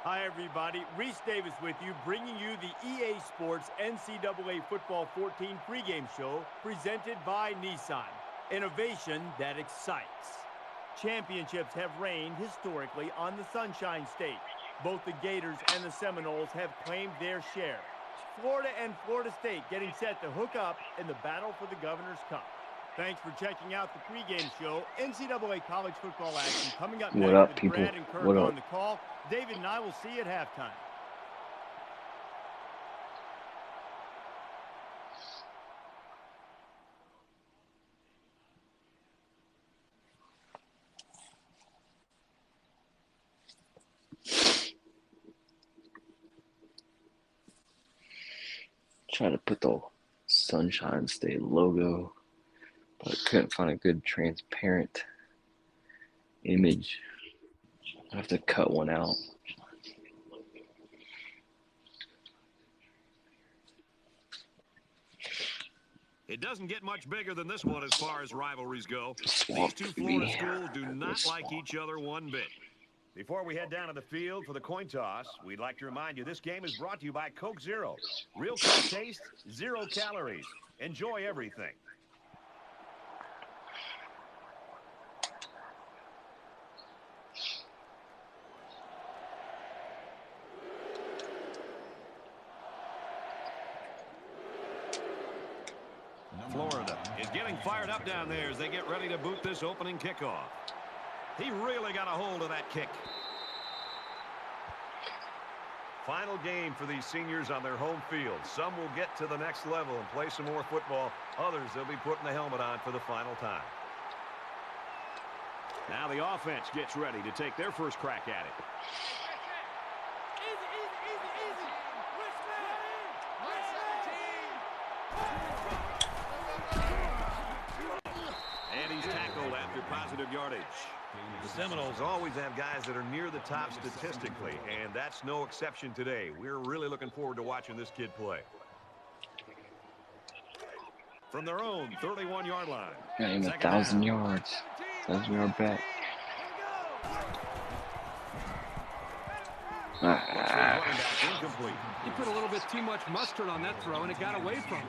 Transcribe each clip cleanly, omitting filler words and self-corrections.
Hi, everybody. Reese Davis with you, bringing you the EA Sports NCAA Football 14 pregame show presented by Nissan. Innovation that excites. Championships have reigned historically on the Sunshine State. Both the Gators and the Seminoles have claimed their share. Florida and Florida State getting set to hook up in the battle for the Governor's Cup. Thanks for checking out the pregame show. NCAA college football action coming up next with people? Brad and Kirk What up? on the call. David and I will see you at halftime. Trying to put the Sunshine State logo, but I couldn't find a good transparent image. I have to cut one out. It doesn't get much bigger than this one as far as rivalries go. Swamp These two for Florida me. schools do not like Swamp. each other one bit. Before we head down to the field for the coin toss, we'd like to remind you this game is brought to you by Coke Zero. Real Coke taste, 0 calories. Enjoy everything. Florida is getting fired up down there as they get ready to boot this opening kickoff. He really got a hold of that kick. Final game for these seniors on their home field. Some will get to the next level and play some more football. Others, they'll be putting the helmet on for the final time. Now the offense gets ready to take their first crack at it. And he's tackled after positive yardage. The Seminoles always have guys that are near the top statistically, and that's no exception today. We're really looking forward to watching this kid play. From their own 31-yard line. Got him 1,000 yards. 1,000-yard bet. Incomplete. He put a little bit too much mustard on that throw, and it got away from him.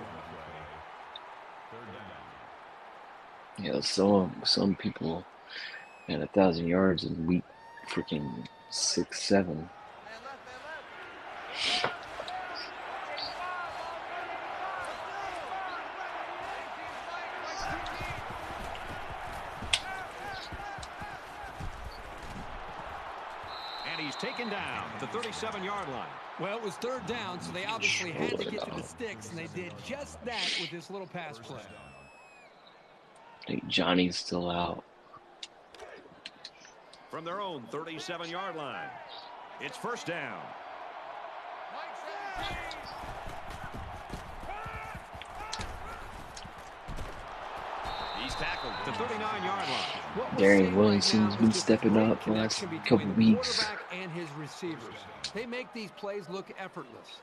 Yeah, some people at 1,000 yards in week freaking 6, 7. And he's taken down at the 37-yard line. Well, it was third down, so they obviously had to get to the sticks, and they did just that with this little pass play. I think Johnny's still out. From their own 37-yard line. It's first down. He's tackled at the 39-yard line. Darian Williamson's been stepping up the last couple weeks. Quarterback and his receivers. They make these plays look effortless.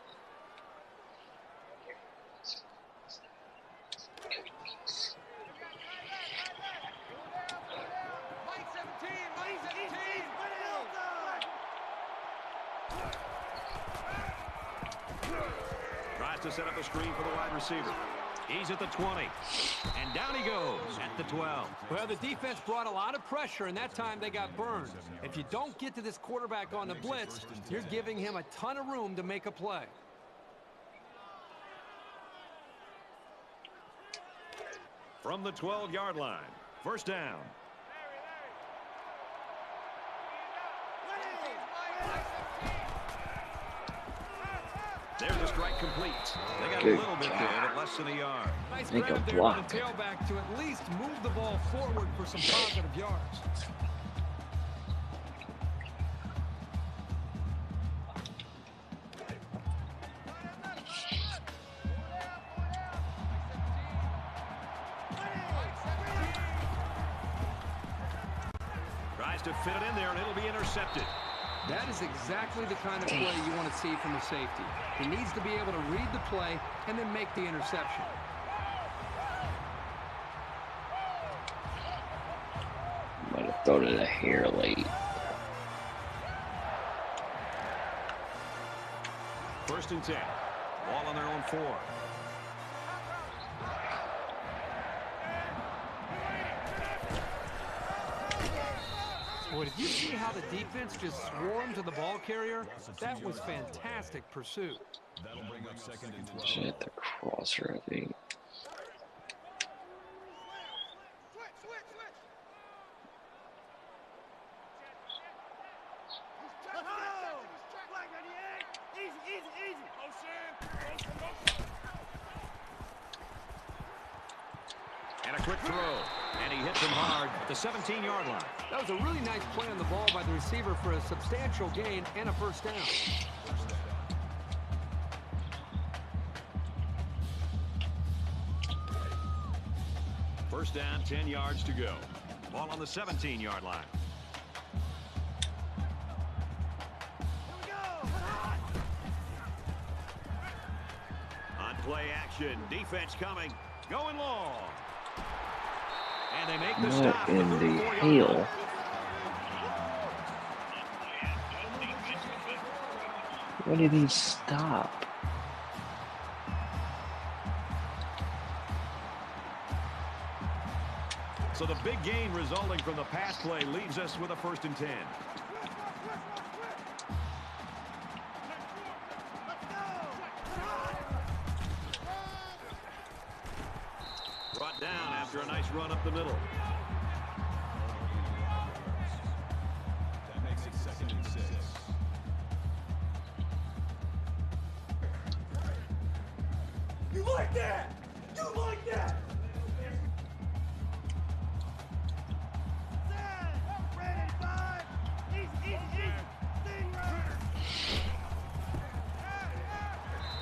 Tries to set up a screen for the wide receiver. He's at the 20. And down he goes at the 12. Well, the defense brought a lot of pressure, and that time they got burned. If you don't get to this quarterback on the blitz, you're giving him a ton of room to make a play. From the 12-yard line. First down. There's a strike complete. They got a little bit there, but less than a yard. Nice Make a grab there block. with the tailback to at least move the ball forward for some positive yards. Tries to fit it in there, and it'll be intercepted. That is exactly the kind of play you want to see from a safety. He needs to be able to read the play and then make the interception. Might have thrown it a hair late. First and 10. Ball on their own 4. Boy, did you see how the defense just swarmed to the ball carrier? That was fantastic pursuit. That'll bring up second and 12. Shit, the crosser, I think. And a quick throw. And he hits him hard at the 17-yard line. That was a really nice play on the ball by the receiver for a substantial gain and a first down. First down, 10 yards to go. Ball on the 17-yard line. On play action, defense coming, going long. And they make the stop. What in the hell? Why did he stop? So the big gain resulting from the pass play leaves us with a first and 10. Brought down after a nice run up the middle. That makes it second and 6. You like that? You like that?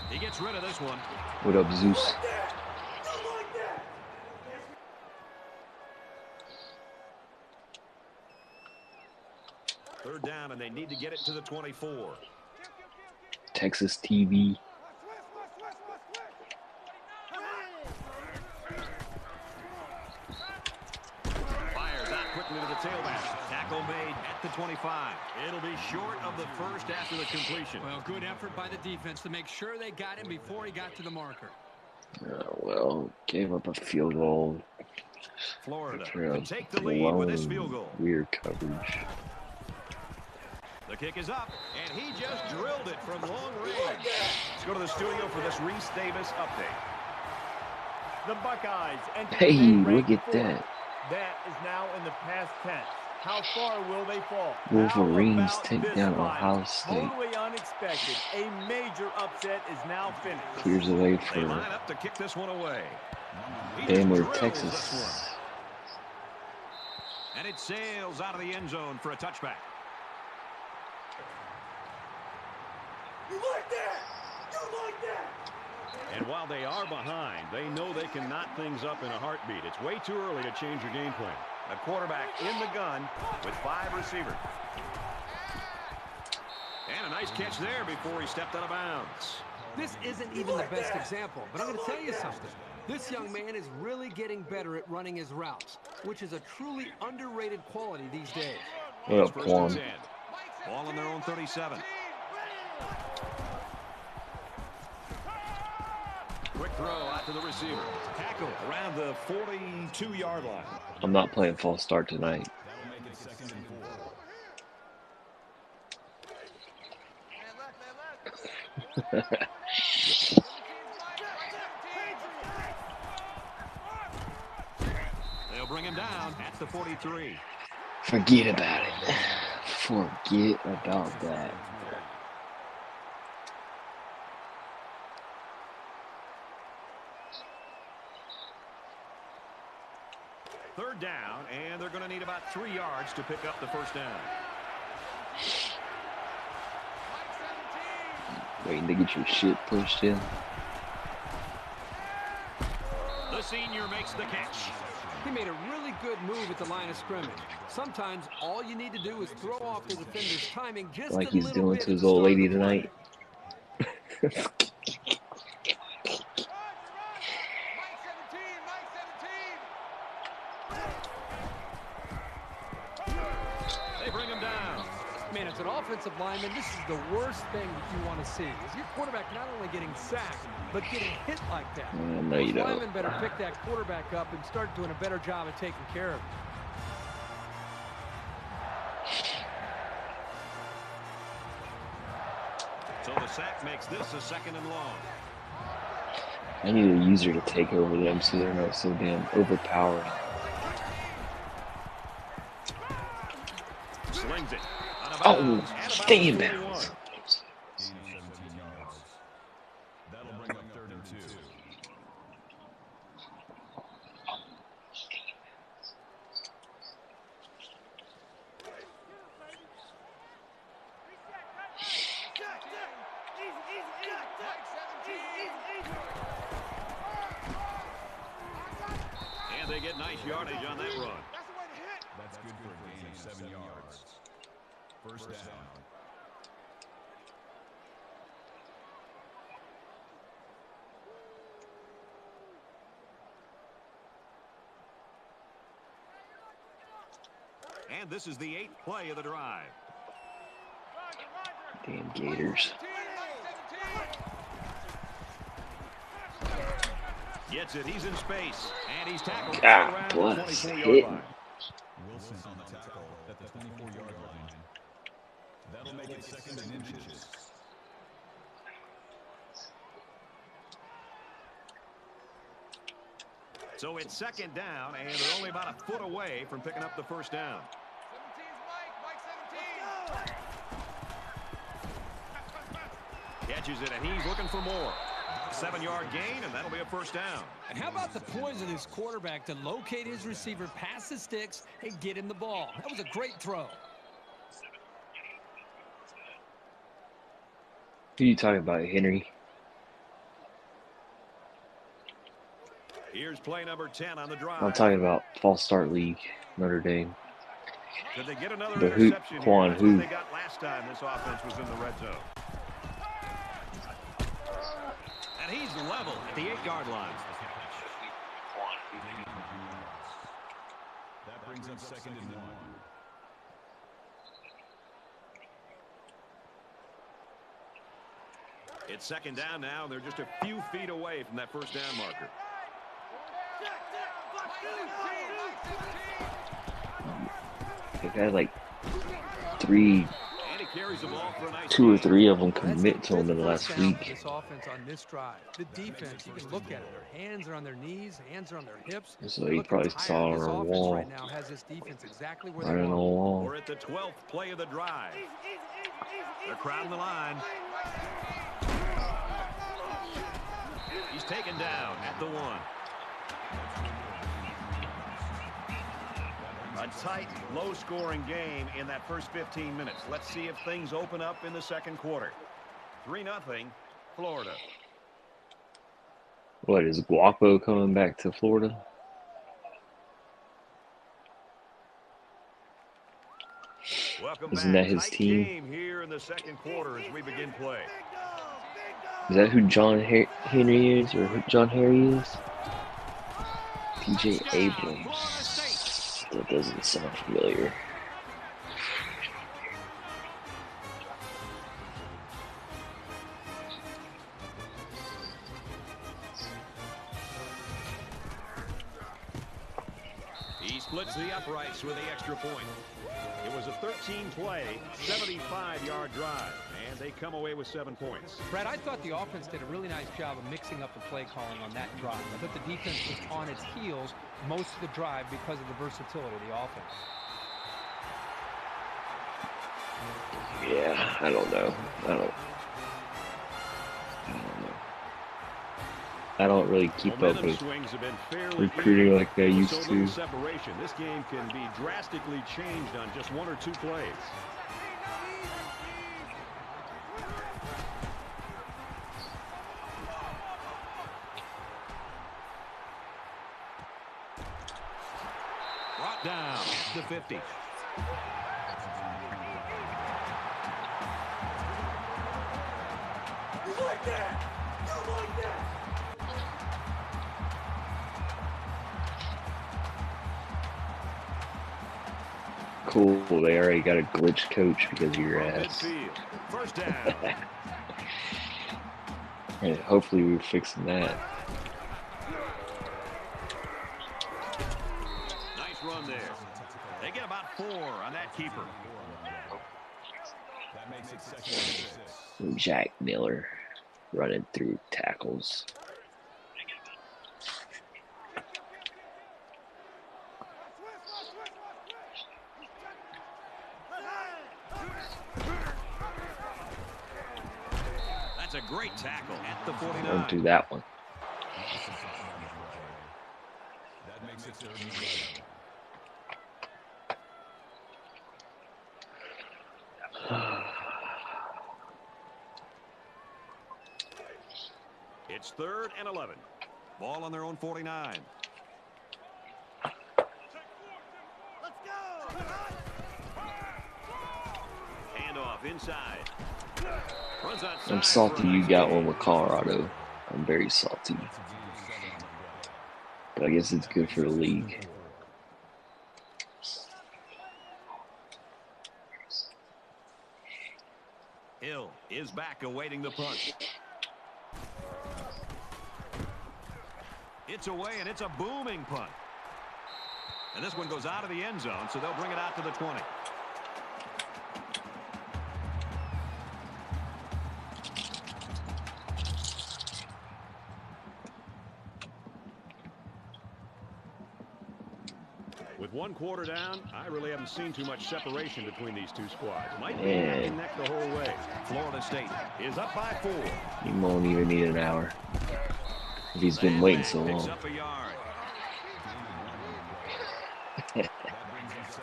He gets rid of this one. What up, Zeus? Third down, and they need to get it to the 24. Texas TV. Fires out quickly to the tailback. Tackle made at the 25. It'll be short of the first after the completion. Well, good effort by the defense to make sure they got him before he got to the marker. Well, gave up a field goal. Florida For a to take the lead with this blown field goal. weird coverage. The kick is up, and he just drilled it from long range. Let's go to the studio for this Reese Davis update. The Buckeyes enter Hey, the look ranked at fourth. that. That is now in the past tense. How far will they fall? Wolverines How about take this down final? Ohio State. Totally unexpected. A major upset is now finished. Clears the way They for line up to kick this one away. He just Bama, drills this Texas. one. And it sails out of the end zone for a touchback. You like that? You like that? And while they are behind, they know they can knot things up in a heartbeat. It's way too early to change your game plan. A quarterback in the gun with 5 receivers. And a nice catch there before he stepped out of bounds. This isn't even the best example, but I'm going to tell you something. This young man is really getting better at running his routes, which is a truly underrated quality these days. What up, First and Quan? 10. Ball on their own 37. Quick throw out to the receiver. Tackle around the 42-yard line. I'm not playing false start tonight. That'll make it second and 4. They'll bring him down at the 43. Forget about it. Forget about that. Third down, and they're going to need about 3 yards to pick up the first down. Waiting to get your shit pushed in. The senior makes the catch. He made a really good move at the line of scrimmage. Sometimes all you need to do is throw off the defender's timing just Like a he's little doing bit to at his the old start of lady the play. tonight. They bring him down. Man, it's an offensive lineman, this is the worst thing that you want to see. Is your quarterback not only getting sacked, but getting hit like that? No, you Those don't. linemen better pick that quarterback up and start doing a better job of taking care of him. So the sack makes this a 2nd and long. I need a user to take over them so they're not so damn overpowering. Slings it. Out of Oh, bounds, at about stay in 41. bounds. Gain of 17 yards. That'll bring up 3rd and 2. And they get nice yardage on that run. That's good for a gain of 7 yards. 1st down. And this is the 8th play of the drive. Damn Gators. Gets it. He's in space. And he's tackled God around the bless. 24-yard Hit. line. Wilson on the tackle at the 24-yard line. That'll make it 2nd and inches. So it's 2nd down, and they're only about a foot away from picking up the 1st down. Catches it, and he's looking for more. 7-yard gain, and that'll be a 1st down. And how about the poise of this quarterback to locate his receiver, pass the sticks, and get him the ball? That was a great throw. Who are you talking about, Henry? Here's play number 10 on the drive. I'm talking about False Start League, Notre Dame. Could they get another The who- interception here? Quan That's who? what they got last time this offense was in the red zone. And he's level at the 8-yard line. That brings up 2nd and 1. It's 2nd down now, and they're just a few feet away from that 1st down marker. They've had like three, And he carries the ball for a nice 2 or gain. 3 of them Well, that's commit the to him in the fifth last first down week. for this offense on this drive. The defense, you can look at it. Their hands are on their knees, hands are on their hips. So They're he looking probably tired. saw it This on a offense wall. right now has this defense exactly where Right they on the want them. wall. We're at the 12th play of the drive. They're crowding the line. He's taken down at the 1. A tight, low-scoring game in that first 15 minutes. Let's see if things open up in the 2nd quarter. 3-0, Florida. What, is Guapo coming back to Florida? Welcome Isn't back. that his Tight team? game here in the 2nd quarter as we begin play. Is that who John Henry is, or who John Harry is? TJ Abrams. That doesn't sound familiar. He splits the uprights with the extra point. It was a 13-play, 75-yard drive, and they come away with 7 points. Brad, I thought the offense did a really nice job of mixing up the play calling on that drive. I thought the defense was on its heels most of the drive because of the versatility of the offense. Yeah, I don't know. I don't really keep up Momentum with swings have been fairly recruiting even. like I used So to. little separation. This game can be drastically changed on just 1 or 2 plays. Brought down at the 50. Cool. They already got a glitch coach because of your From ass. midfield. First down. And hopefully we're fixing that. Nice run there. They get about 4 on that keeper. That makes it 2nd and 6. Jack Miller running through tackles. That's a great tackle at the 49. Run through that one. That makes it 3rd and 11. It's 3rd and 11. Ball on their own 49. Handoff inside. Runs outside. I'm salty you got one with Colorado. I'm very salty. But I guess it's good for the league. Hill is back awaiting the punt. It's away, and it's a booming punt. And this one goes out of the end zone, so they'll bring it out to the 20. With 1 quarter down, I really haven't seen too much separation between these two squads. Might be neck and neck the whole way. Florida State is up by 4. He won't even need an hour. If he's been waiting so long.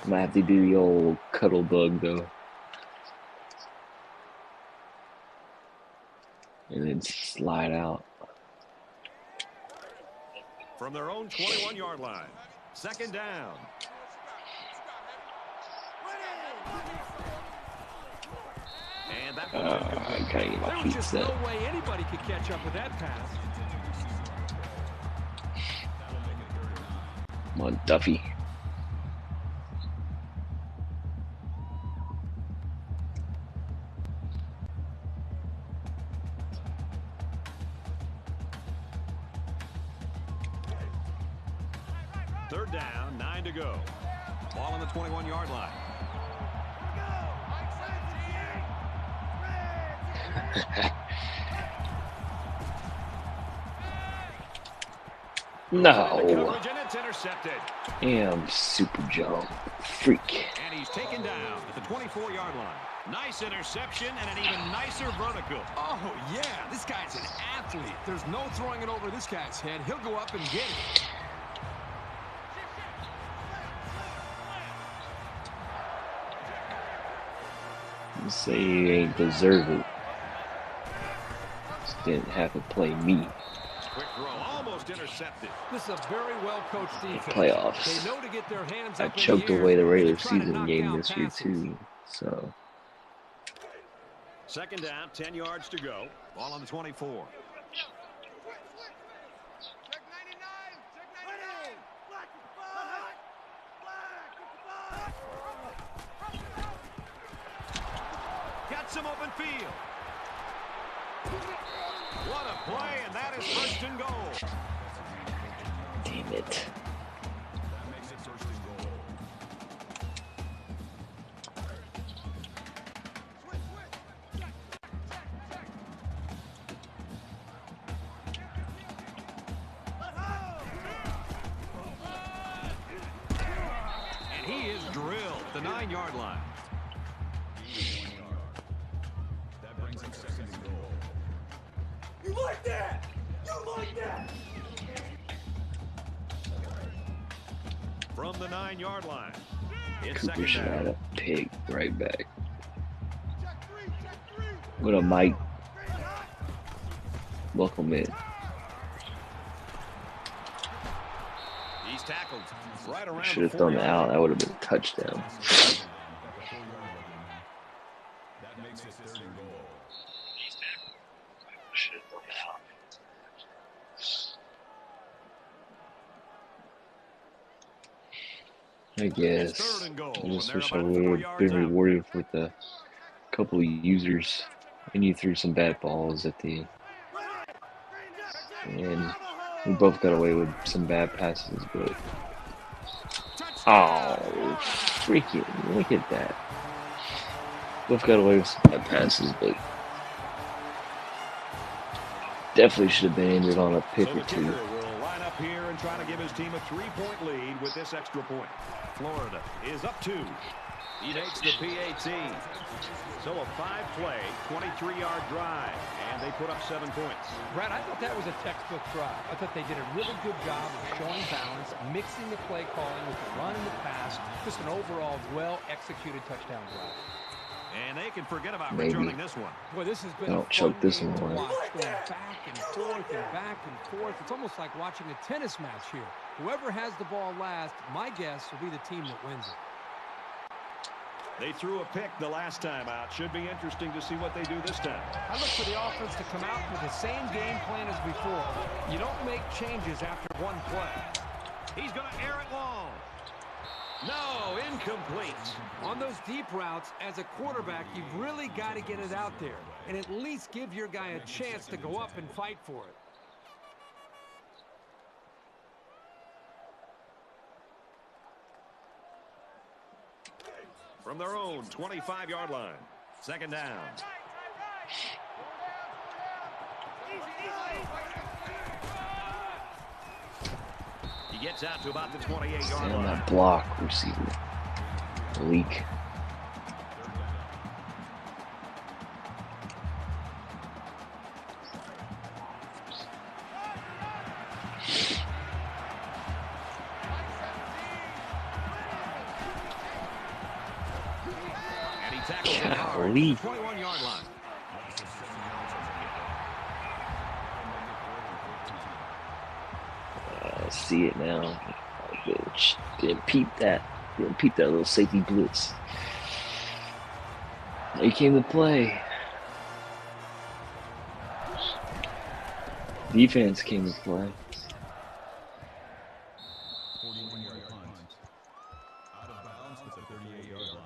Might have to do the old cuddle bug though. And then slide out. From their own 21-yard line. 2nd down. And that one is complete. I can't get my There was feet just set. no way anybody could catch up with that pass. Come on, Duffy. Third down, 9 to go. Ball on the 21-yard line. No. Coverage, and it's intercepted. Damn, super jump. Freak. And he's taken down at the 24-yard line. Nice interception and an even nicer vertical. Oh, yeah, this guy's an athlete. There's no throwing it over this guy's head. He'll go up and get it. You say he ain't deserve it. Just didn't have to play me. Quick throw, almost intercepted. This is a very well-coached defense. Playoffs. They know to get their hands I up in choked the air away the and regular try to season knock game down this year passes. too. So 2nd down, 10 yards to go. Ball on the 24. Got some open field. What a play, and that is 1st and goal. damn it. That makes it 1st and goal. And he is drilled at the 9-yard line. That brings it 2nd and goal. You like that? You like that? From the 9-yard line. It's Cooper 2nd should down. have a pig right back. What up, Mike? Welcome in. He's tackled right around Should have the thrown it 4-yard out. line. That would have been a touchdown. At the 4-yard line. That makes it 3rd and goal. I guess. I just wish I would have been rewarded with a couple of users. And you threw some bad balls at the end. And we both got away with some bad passes, but oh, freaking look at that. Both got away with some bad passes, but definitely should have been ended on a pick or two. Will line up here and try to give his team a 3-point lead with this extra point. Florida is up 2. He makes the PAT. So a 5-play, 23-yard drive, and they put up 7 points. Brad, I thought that was a textbook drive. I thought they did a really good job of showing balance, mixing the play calling with the run and the pass. Just an overall well-executed touchdown drive. And they can forget about returning this one. Boy, this has been a fun game to watch. Going back and forth and back and forth. It's almost like watching a tennis match here. Whoever has the ball last, my guess will be the team that wins it. They threw a pick the last time out. Should be interesting to see what they do this time. I look for the offense to come out with the same game plan as before. You don't make changes after one play. He's going to air it long. No, incomplete. On those deep routes, as a quarterback, you've really got to get it out there and at least give your guy a chance to go up and fight for it. From their own 25-yard line. Second down. He gets out to about the 28-yard line. That block receiver. Leak. Golly. 21-yard line. I see it now. Didn't peep that. Didn't peep that little safety blitz. He came to play. Defense came to play. 41-yard punt. Out of bounds at the 38-yard line.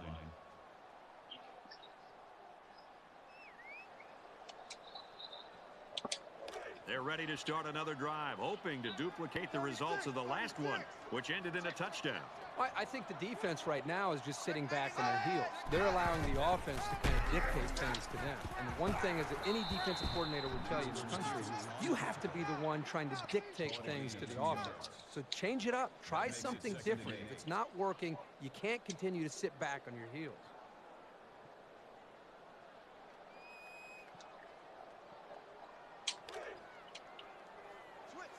They're ready to start another drive, hoping to duplicate the results of the last one, which ended in a touchdown. I think the defense right now is just sitting back on their heels. They're allowing the offense to kind of dictate things to them. And the one thing is that any defensive coordinator will tell you in the country, you have to be the one trying to dictate things to the offense. So change it up. Try something different. If it's not working, you can't continue to sit back on your heels.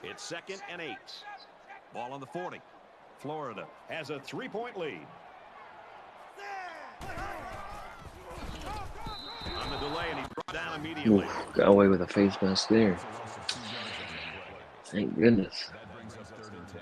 It's 2nd and 8. Ball on the 40. Florida has a 3-point lead. On the delay, and he's brought down immediately. Ooh, got away with a face mask there. Thank goodness. That brings us 3rd and 10.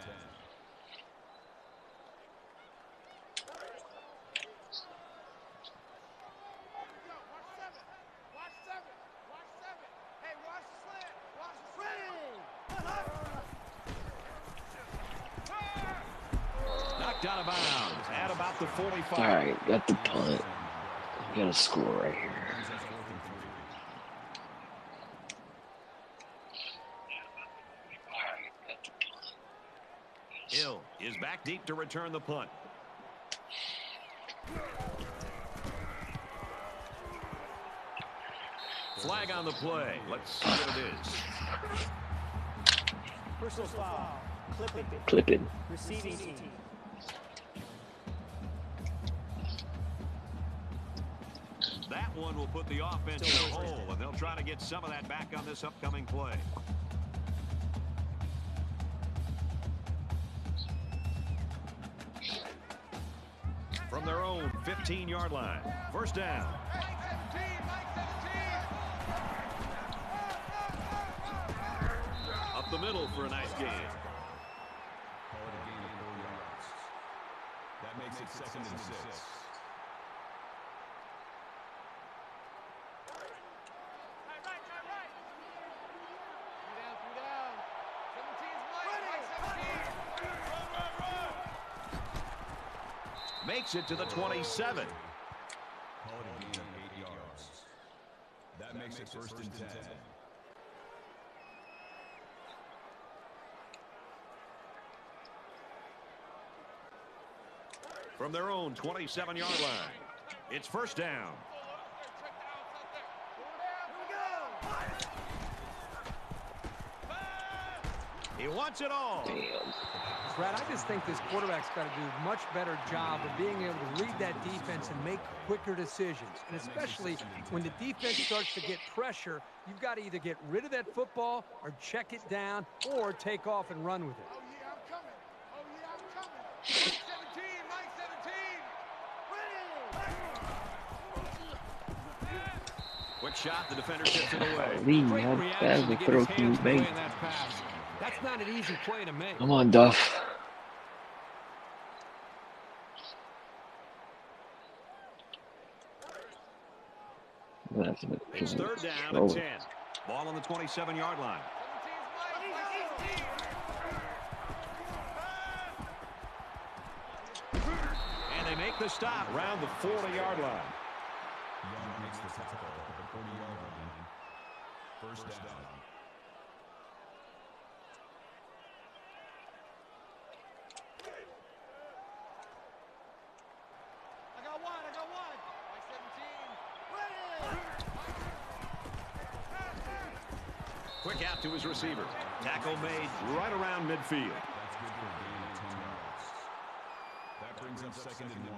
Out of bounds at about the 45. All right, got the punt. Got a score right here. Hill is back deep to return the punt. Flag on the play. Let's see what it is. Personal foul. Clip it. Receiving team. That one will put the offense in a hole, and they'll try to get some of that back on this upcoming play. From their own 15-yard line. First down. Up the middle for a nice gain. Call it a gain of 4 yards. That makes it 2nd and 6. Makes it to the 27. Call it a gain of 8 yards. That makes it 1st and 10. From their own 27-yard line, it's 1st down. He wants it all. Damn. Brad, I just think this quarterback's got to do a much better job of being able to read that defense and make quicker decisions. And especially when the defense starts to get pressure, you've got to either get rid of that football or check it down or take off and run with it. Oh, yeah, I'm coming. Oh, yeah, I'm coming. Mike 17, Mike 17. Quick shot, the defender tips it away. Lee, Great how reaction bad to the get throw his can you hands away make? in that pass. That's not an easy play to make. Come on, Duff. It's 3rd down and 10. Ball on the 27-yard line. And they make the stop around the 40-yard line. Young makes the tackle at the 40-yard line. 1st down. I got one. Mike 17. Quick out to his receiver. Tackle made right around midfield. That's good for a gain of 10 yards. That brings up 2nd and 1.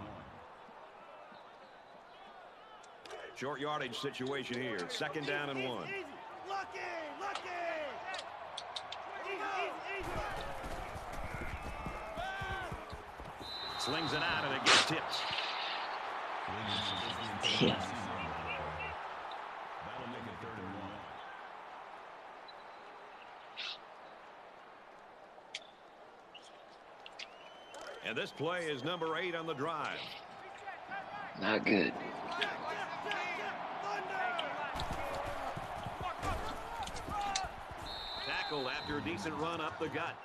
Short yardage situation here. 2nd down and 1. Lucky. Slings it out and it gets tipped. Yeah. That'll make it 3rd and 1. And this play is number 8 on the drive. Not good. Tackle after a decent run up the gut.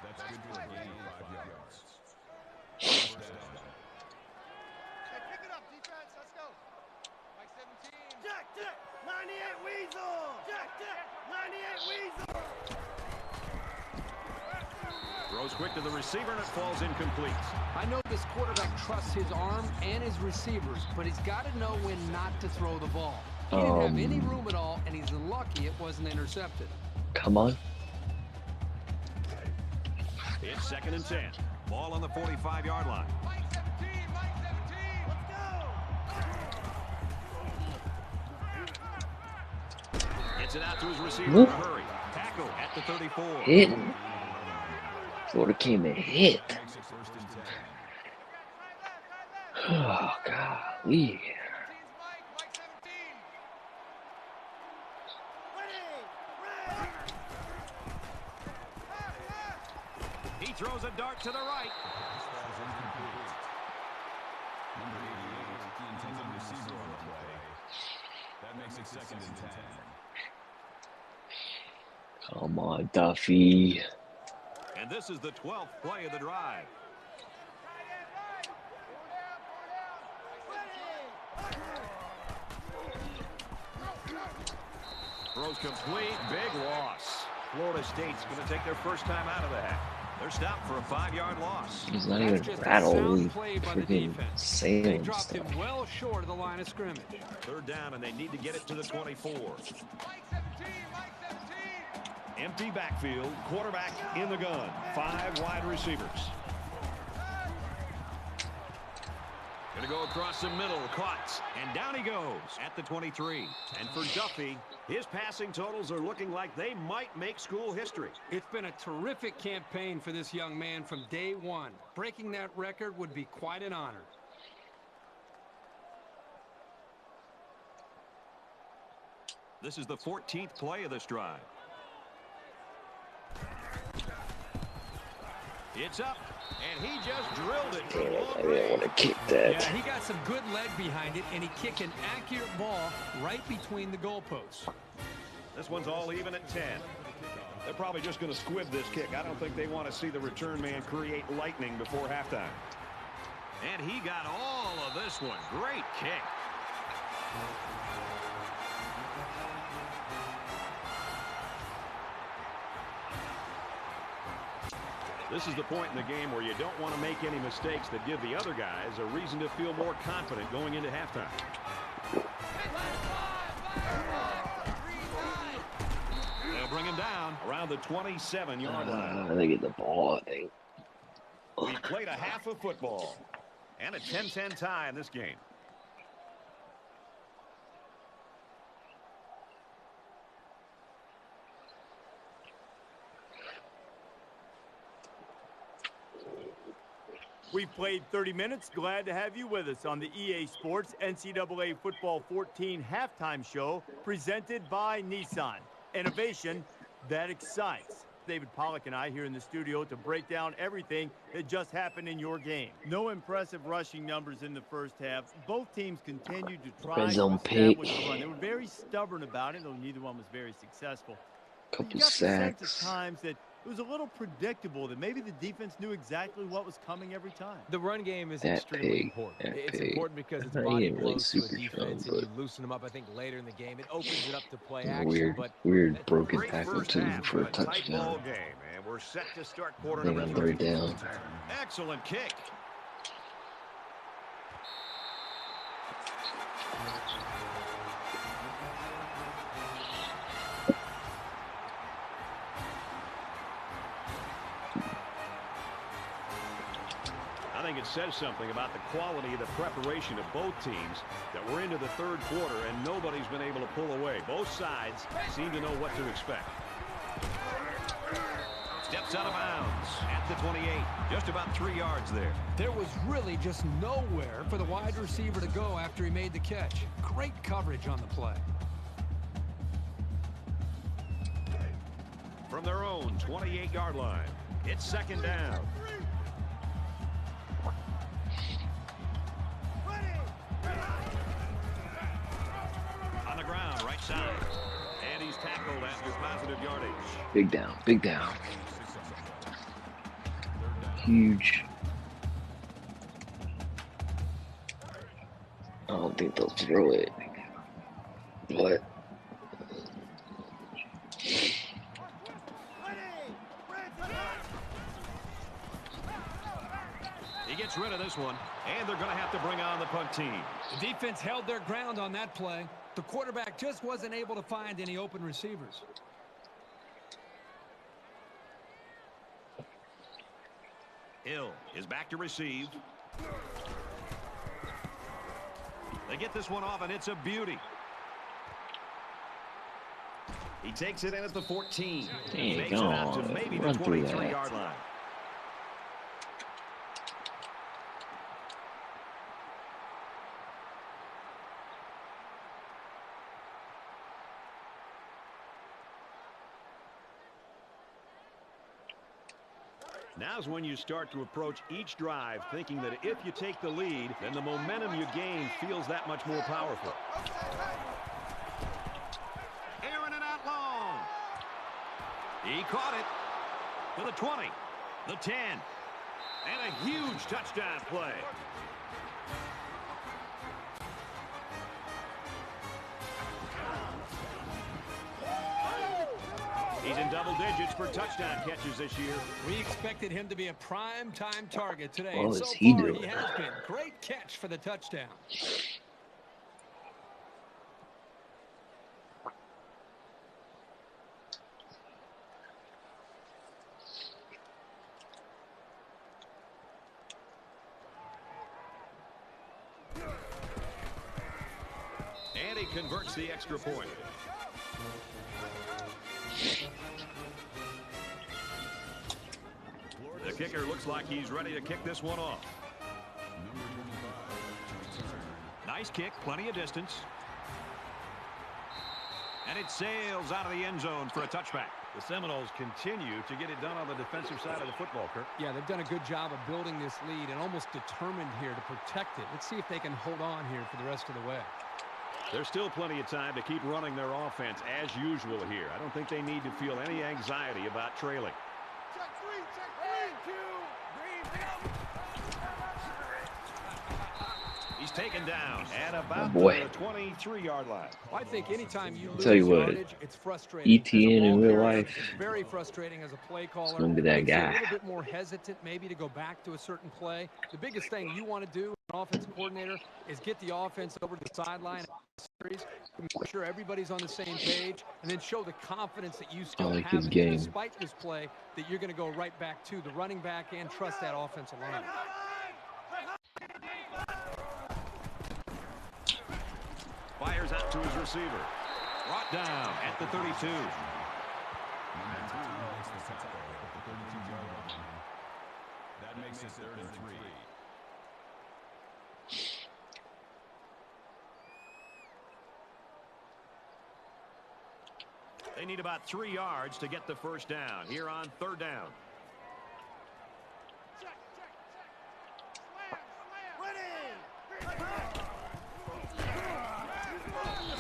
That's good for a gain of 5 yards. 1st down. Hey, pick it up, defense. Let's go. Mike 17. Jack, 98 Weasel. Jack, 98 Weasel. Throws quick to the receiver and it falls incomplete. I know this quarterback trusts his arm and his receivers, but he's got to know when not to throw the ball. He didn't have any room at all, and he's lucky it wasn't intercepted. Come on. It's 2nd and 10. Ball on the 45-yard line. Mike 17. Let's go. Gets it out to his receiver in a hurry. Tackle at the 34. Hitting. Florida came and hit. Makes it 1st and 10. Oh, golly. Mike 17. He throws a dart to the right. This ball is incomplete. Number 88, the intended receiver on the play. That makes it 2nd and 10. Come on, Duffy. And this is the 12th play of the drive. Throws complete. Big loss. Florida State's going to take their first time out of the half. They're stopped for a 5-yard loss. He's not That's even just a rattled. sound He play by the freaking defense. They sailing dropped stuff. him well short of the line of scrimmage. 3rd down, and they need to get it to the 24. Mike 17. Mike 17. Empty backfield. Quarterback in the gun. 5 wide receivers. Going to go across the middle. Caught. And down he goes at the 23. And for Duffy, his passing totals are looking like they might make school history. It's been a terrific campaign for this young man from day one. Breaking that record would be quite an honor. This is the 14th play of this drive. It's up, and he just drilled it. Damn it, I didn't want to kick that. Yeah, he got some good leg behind it, and he kicked an accurate ball right between the goalposts. This one's all even at 10. They're probably just going to squib this kick. I don't think they want to see the return man create lightning before halftime. And he got all of this one. Great kick. This is the point in the game where you don't want to make any mistakes that give the other guys a reason to feel more confident going into halftime. They'll bring him down around the 27-yard line. They get the ball, I think. We played a half of football and a 10-10 tie in this game. We've played 30 minutes. Glad to have you with us on the EA Sports NCAA Football 14 halftime show presented by Nissan. Innovation that excites. David Pollack and I here in the studio to break down everything that just happened in your game. No impressive rushing numbers in the first half. Both teams continued to try to establish a run. They were very stubborn about it, though neither one was very successful. Couple you got the sense sacks. at times that it was a little predictable, that maybe the defense knew exactly what was coming every time. The run game is That extremely pig, important. that It's pig. important because it's He body ain't really blows to a super defense, strong, and you loosen them up, I think, later in the game. It opens it up to play action. Weird broken Great tackle first too half for a of tight ball touchdown. game, and we're set to start quarter I think number on 3. third down. Excellent kick. I think it says something about the quality of the preparation of both teams that we're into the third quarter and nobody's been able to pull away. Both sides seem to know what to expect. Steps out of bounds at the 28. Just about 3 yards there. There was really just nowhere for the wide receiver to go after he made the catch. Great coverage on the play. From their own 28-yard line, it's second down. On the ground, right side. And he's tackled after positive yardage. Big down, big down. Huge. I don't think they'll throw it. But He gets rid of this one, and they're going to have to bring on the punt team. The defense held their ground on that play. The quarterback just wasn't able to find any open receivers. Hill is back to receive. They get this one off, and it's a beauty. He takes it in at the 14. Dang, Makes it out to maybe the run through 23-yard line. Now's when you start to approach each drive thinking that if you take the lead, then the momentum you gain feels that much more powerful. Airing it out long. He caught it to the 20, the 10, and a huge touchdown play. He's in double digits for touchdown catches this year. We expected him to be a prime-time target today. What And so is he far, doing? he has been. Great catch for the touchdown. And he converts the extra point. The kicker looks like he's ready to kick this one off. Nice kick, plenty of distance. And it sails out of the end zone for a touchback. The Seminoles continue to get it done on the defensive side of the football, Kirk. Yeah, they've done a good job of building this lead and almost determined here to protect it. Let's see if they can hold on here for the rest of the way. There's still plenty of time to keep running their offense as usual here. I don't think they need to feel any anxiety about trailing. Check three, check three. taken down at Oh about boy. the 23-yard line. I think anytime you Tell you lose what, yardage, it's frustrating. As a ETN in ball real carrier, life, it's very frustrating as a play caller. it's gonna be that Makes you a guy. little bit more hesitant maybe to go back to a certain play. The biggest thing you want to do as an offensive coordinator is get the offense over to the sideline series, make sure everybody's on the same page, and then show the confidence that you still like have his in game. despite this play, that you're going to go right back to the running back and trust that offensive line. Fires out to his receiver. Brought down at the 32. Number 2 makes the tackle at the 32-yard line. That makes it 3rd and 3. They need about 3 yards to get the first down here on 3rd down.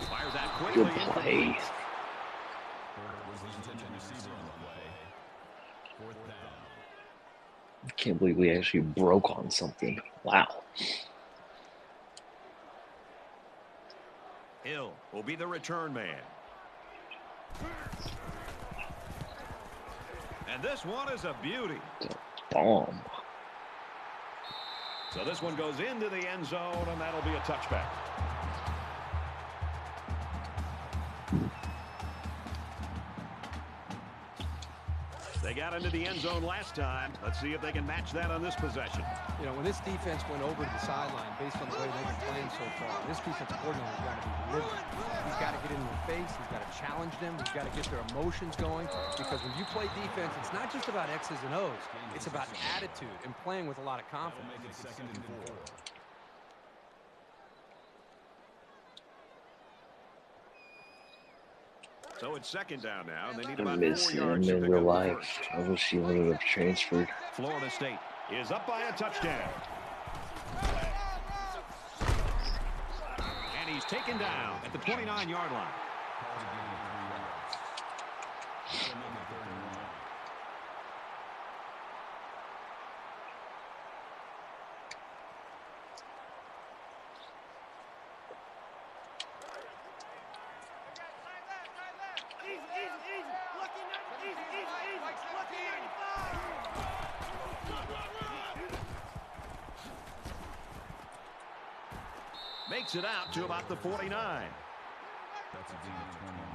Fires that quickly. Good play. Was the intended receiver on the play. 4th down. I can't believe we actually broke on something. Wow. Hill will be the return man. And this one is a beauty. Bomb. So this one goes into the end zone, and that'll be a touchback. They got into the end zone last time. Let's see if they can match that on this possession. You know, when this defense went over to the sideline based on the way they've been playing so far, this defensive coordinator's got to be livid. He's got to get in their face. He's got to challenge them. He's got to get their emotions going. Because when you play defense, it's not just about X's and O's. It's about attitude and playing with a lot of confidence. Make it 2nd and 4. So it's 2nd down now, and they need I about miss 4 him yards to in pick real up the life. first. I wish he would have transferred. Florida State is up by a touchdown. And he's taken down at the 29-yard line. Calls a gain of 3 yards. That'll make it 3rd and 1. Makes it out to about the 49. That's a gain of 20 on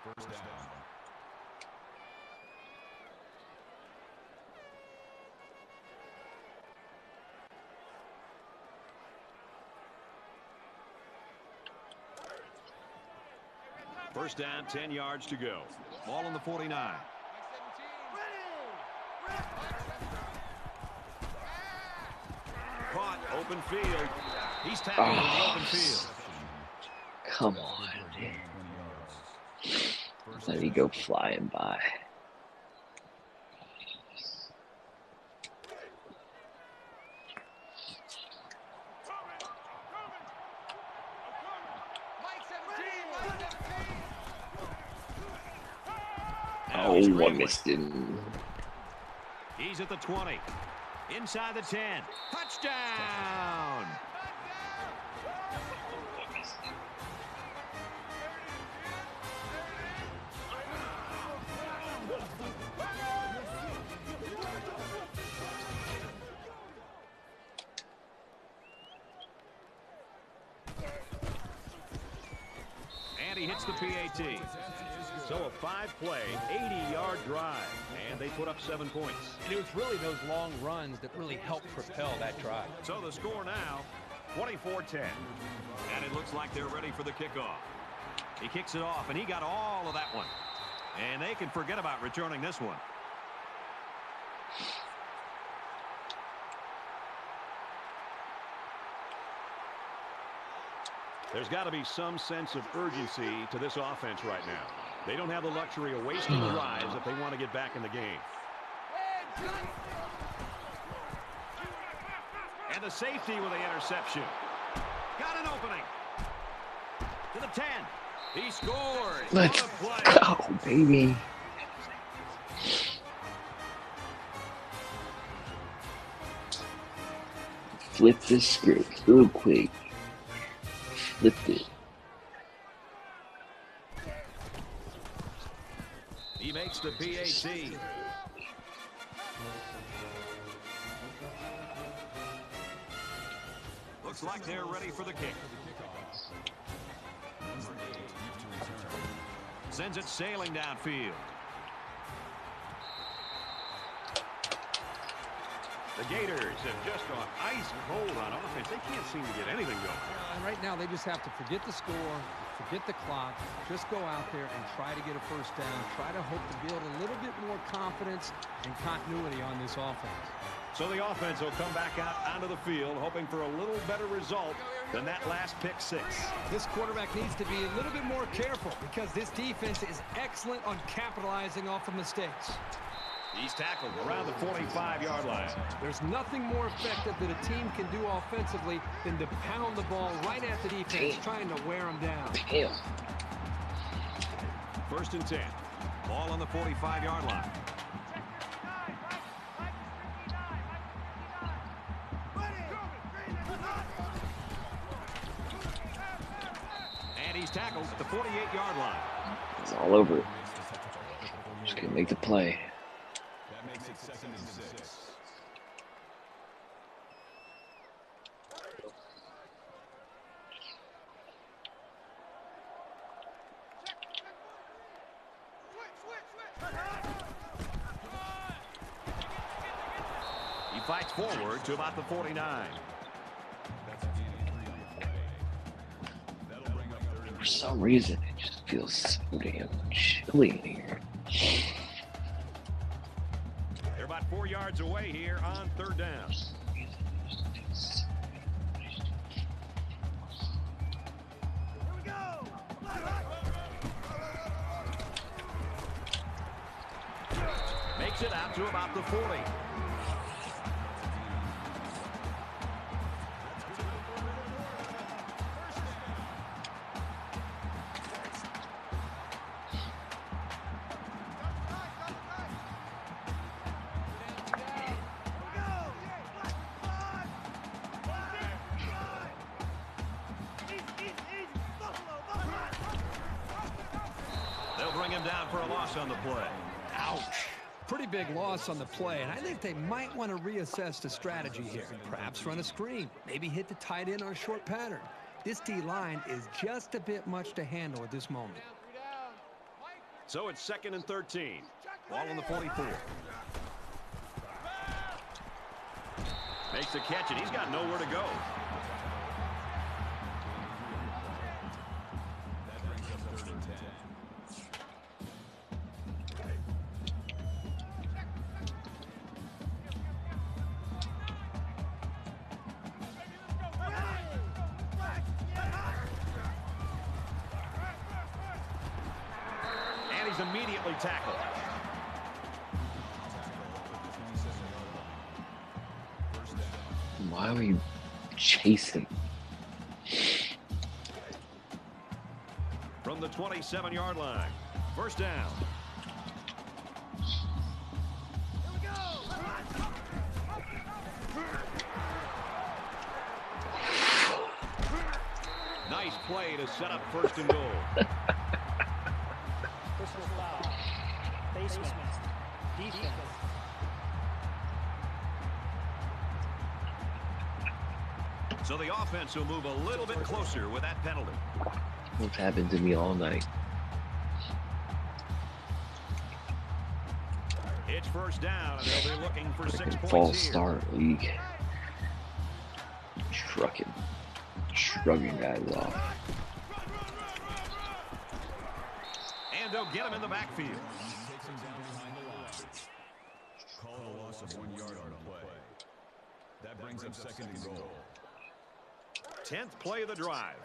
the play. 1st down. First down, 10 yards to go. Ball on the 49. Caught, open field. He's tackled in the open field. Come on, dude. Let me go flying by. Now he's Oh, I scrambling. missed him. He's at the 20. Inside the 10. Touchdown! And he hits the PAT. So a 5-play, 80-yard drive, and they put up 7 points. And it was really those long runs that really helped propel that drive. So the score now, 24-10. And it looks like they're ready for the kickoff. He kicks it off, and he got all of that one. And they can forget about returning this one. There's got to be some sense of urgency to this offense right now. They don't have the luxury of wasting drives if they want to get back in the game. And the safety with the interception. Got an opening. To the 10. He scores. Let's What a play. go, baby. Flip this script real quick. Flipped it. He makes the PAT. Looks like they're ready for the kick. Sends it sailing downfield. The Gators have just gone ice cold on offense. They can't seem to get anything going. And right now, they just have to forget the score, forget the clock, just go out there and try to get a first down, try to hope to build a little bit more confidence and continuity on this offense. So the offense will come back out onto the field, hoping for a little better result than that last pick six. This quarterback needs to be a little bit more careful because this defense is excellent on capitalizing off of mistakes. He's tackled around the 45-yard line. There's nothing more effective that a team can do offensively than to pound the ball right at the defense, trying to wear them down. Damn. 1st and 10. Ball on the 45-yard line. And he's tackled at the 48-yard line. It's all over it. Just gonna make the play. That makes it 2nd and 6. He fights forward to about the 49. That's a gain of 3 on the play. That'll bring up 3rd and For some reason, it just feels so damn chilly in here. They're about 4 yards away here on 3rd down. Makes it out to about the 40. They'll bring him down for a loss on the play. Ouch. Pretty big loss on the play, and I think they might want to reassess the strategy here. Perhaps run a screen, maybe hit the tight end on a short pattern. This D-line is just a bit much to handle at this moment. So it's 2nd and 13. Ball on the 44. Makes the catch, and he's got nowhere to go. That brings up 3rd and 10. And he's immediately tackled. Why are you chasing? From the 27-yard line. 1st down. Nice play to set up 1st and goal. Personal foul. Basement. Defense. So the offense will move a little bit closer with that penalty. What's happened to me all night? It's 1st down, and they'll be looking for 6 Freaking points false here. start league. Shrugging guys off. And they'll get him in the backfield. Takes him down behind the line. Call a loss of 1 yard on the play. That brings up 2nd and goal. 10th play of the drive.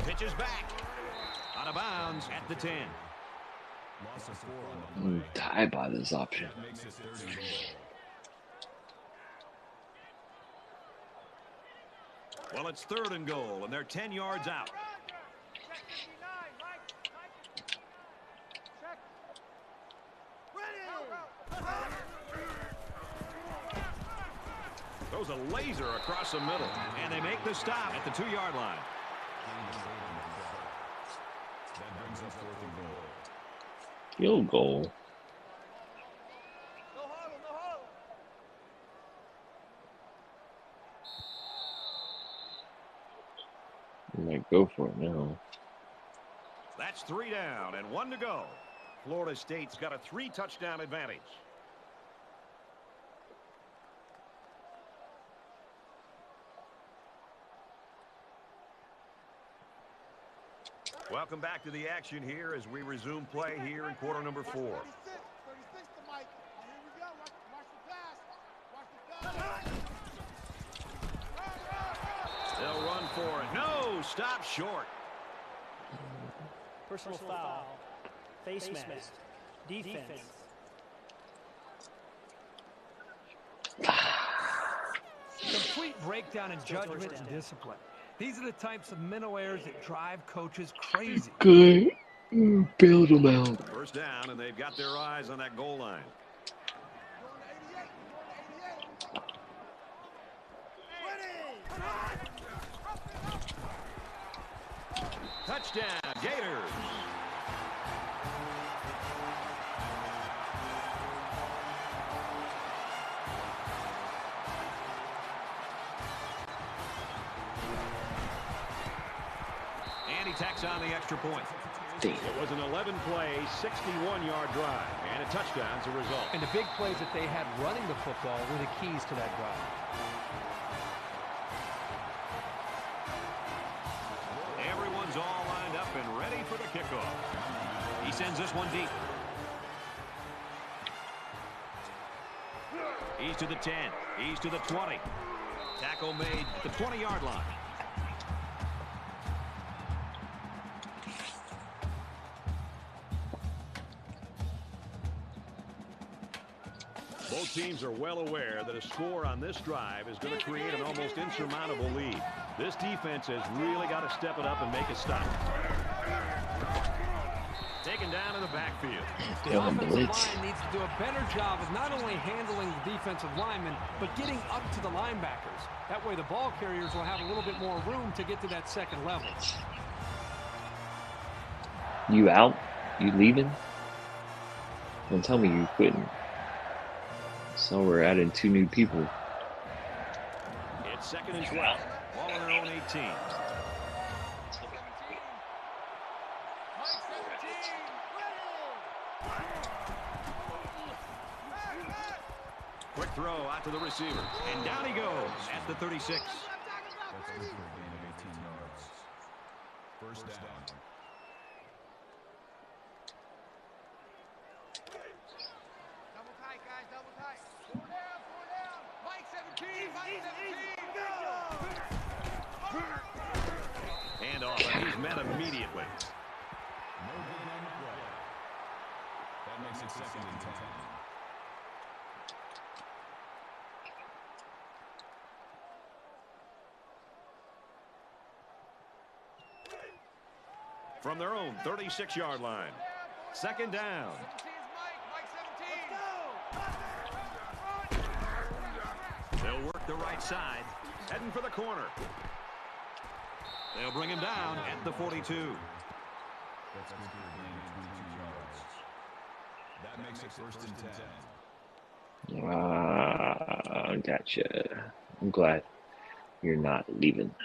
Pitches back. Out of bounds at the 10. Loss of 4 on the play. Die by this option. That makes it 3rd and goal. Well, it's 3rd and goal, and they're 10 yards out. throws a laser across the middle. And they make the stop at the 2-yard line. That brings up 4th and goal. Field goal. No huddle, no huddle. Might go for it now. That's 3 down and 1 to go. Florida State's got a 3-touchdown advantage. Welcome back to the action here as we resume play here in quarter number 4. 36 to Mike. Here we go. Watch the pass. Watch the pass. They'll run for it. No, stop short. Personal foul. Face mask. Defense. Complete breakdown in judgment and discipline. These are the types of mental errors that drive coaches crazy. Good. Bailed them out. First down, and they've got their eyes on that goal line. Touchdown, Gators. And he tacks on the extra point. Damn. It was an 11-play, 61-yard drive, and a touchdown as a result. And the big plays that they had running the football were the keys to that drive. Everyone's all lined up and ready for the kickoff. He sends this one deep. He's to the 10. He's to the 20. Tackle made at the 20-yard line. Both teams are well aware that a score on this drive is going to create an almost insurmountable lead. This defense has really got to step it up and make a stop. Taken down in the backfield. The offensive line needs to do a better job of not only handling the defensive linemen, but getting up to the linebackers. That way the ball carriers will have a little bit more room to get to that second level. You out? You leaving? Don't tell me you quitting. So we're adding 2 new people. It's 2nd and 12. Ball on their own 18. Quick throw out to the receiver. And down he goes at the 36. That's good for a gain of 18 yards. First down. Double tight, guys. Double tight. 4 down. 4 down. Mike 17. Mike 17. Go. And off. And he's met immediately. No gain on the play. That makes it 2nd and 10. From their own 36-yard line. 2nd down. 17 is Mike. Mike 17. They'll work the right side. Heading for the corner. They'll bring him down at the 42. That's good for a gain of 22 yards. That makes it 1st and 10. Gotcha. I'm glad you're not leaving.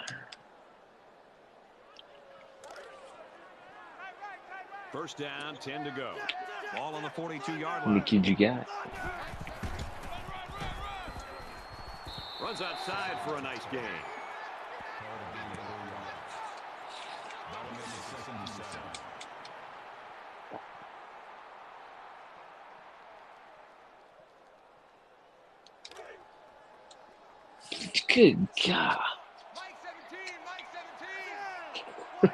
First down, 10 to go. Ball on the 42-yard How line. many kids you got? Runs outside for a nice gain. That'll make it 2nd and 7. Good God. Mike 17. Mike 17.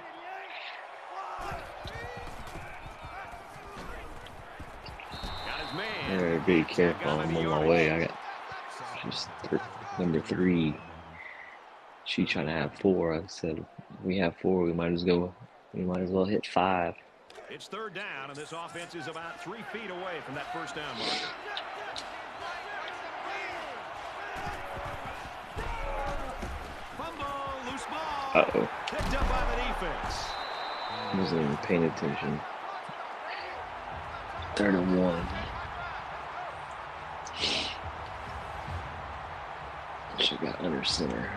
Got his man. Better be careful. I'm on my way. I got just number 3. She trying to have 4. I said, we have 4. We might as well hit 5. It's 3rd down, and this offense is about 3 feet away from that first down marker. Uh-oh. Picked up by the defense. I wasn't even paying attention. 3rd and 1. Should have got under center.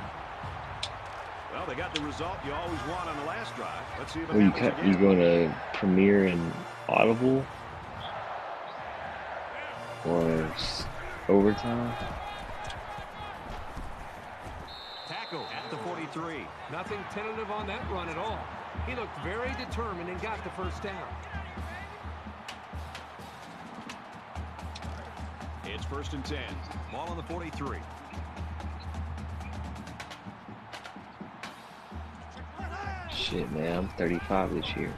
Well, they got the result you always want on the last drive. Let's see if it Well, happens you again. going to Premiere and Audible? Or overtime? Tackle at the 43. Nothing tentative on that run at all. He looked very determined and got the first down. It's 1st and 10. Ball on the 43. Shit, man, I'm 35 this year.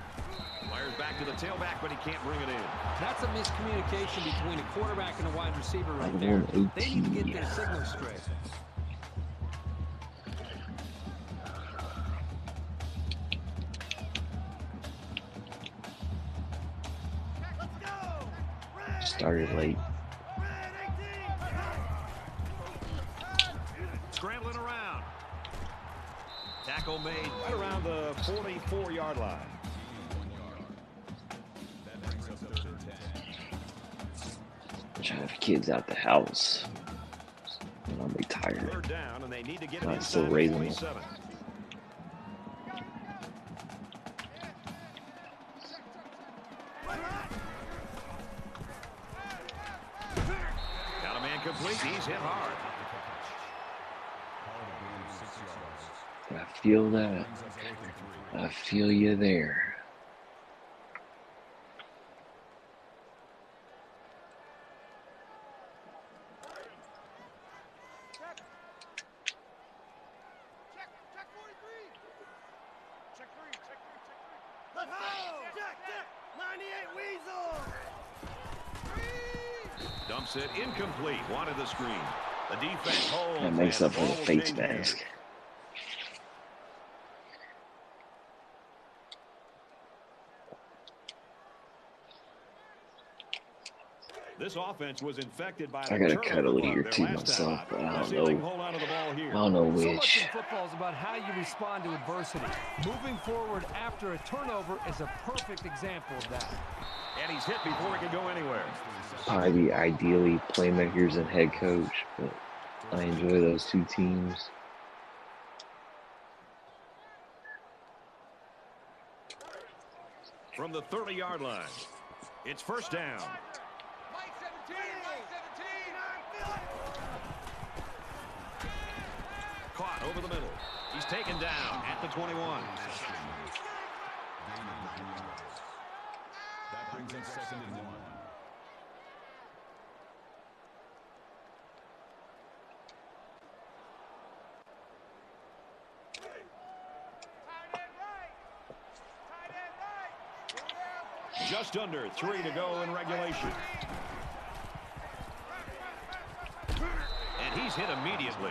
Fires back to the tailback, but he can't bring it in. That's a miscommunication between a quarterback and a wide receiver right I'm there. going They need to get OT. their signal straight. Started late. Scrambling around. Tackle made right around the 44-yard line. That brings up 3rd and 10. Trying to have kids out the house. And I'm retired. 3rd down, and they need to get it I'm still inside the raising them. 47. Got a man complete. He's hit hard. Call it a gain of 6 yards. I feel that. Brings up 4th and 3. I feel you there. Check 43. Check 3. Let's go. Check. 98 Weasel. Dumps it incomplete. Wanted the screen. The defense holds. That makes and up for the ball will face change hands. mask. This offense was infected by I gotta cut a turnover little ear their to last myself, time. but I Let's don't see if they can know. hold on to the ball here. I don't know So much which. in football is about how you respond to adversity. Moving forward after a turnover is a perfect example of that. And he's hit before he can go anywhere. Probably ideally playmakers and head coach, but I enjoy those two teams. From the 30-yard line, it's 1st down. Mike 17. Caught over the middle. He's taken down at the 21. Gain of 9 yards. That brings up 2nd and 1. Just under 3 to go in regulation. And he's hit immediately.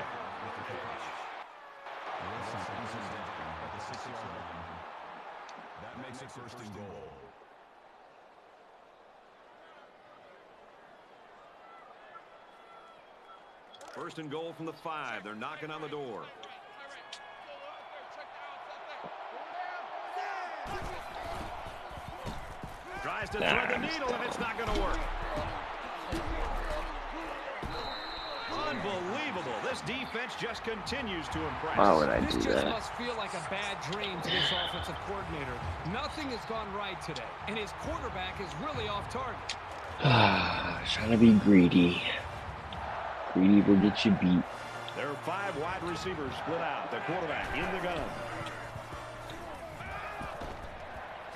Wilson brings him down at the 6-yard line. That makes it 1st and goal. First and goal from the 5. They're knocking on the door. Tries to thread the needle, and it's not going to work. Unbelievable. This defense just continues to impress. Why would I This do just that? must feel like a bad dream to this offensive coordinator. Nothing has gone right today, and his quarterback is really off target. Trying to be greedy. Greedy will get you beat. There are 5 wide receivers split out. The quarterback in the gun.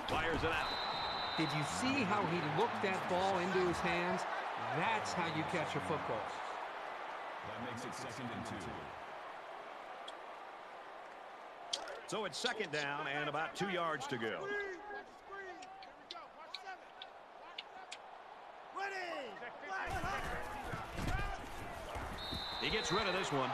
Fires it out. Did you see how he looked that ball into his hands? That's how you catch a football. That makes it 2nd and 2. So it's 2nd down and about 2 yards to go. He gets rid of this one.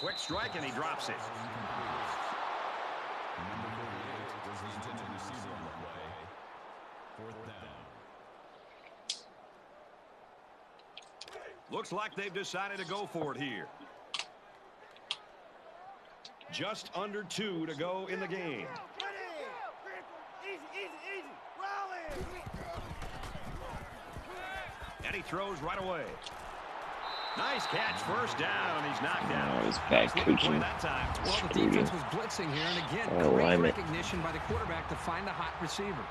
Quick strike, and he drops it. Number 48 was the intended receiver on the play. 4th down. Looks like they've decided to go for it here. Just under 2 to go in the game. And he throws right away. Nice catch, first down. He's knocked out. That was bad coaching. That time. Well, the defense was blitzing here, and again, great recognition by the quarterback to find a hot receiver.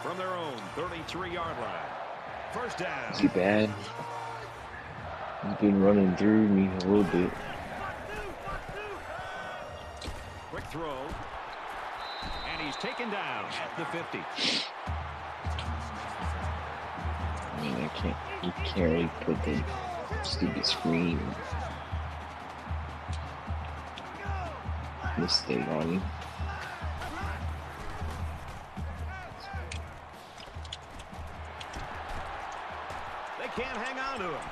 From their own 33-yard line. First down. Is he bad? He's been running through me a little bit. Quick throw. And he's taken down at the 50. I mean, you can't really put the stupid screen mistake on you. They can't hang on to him.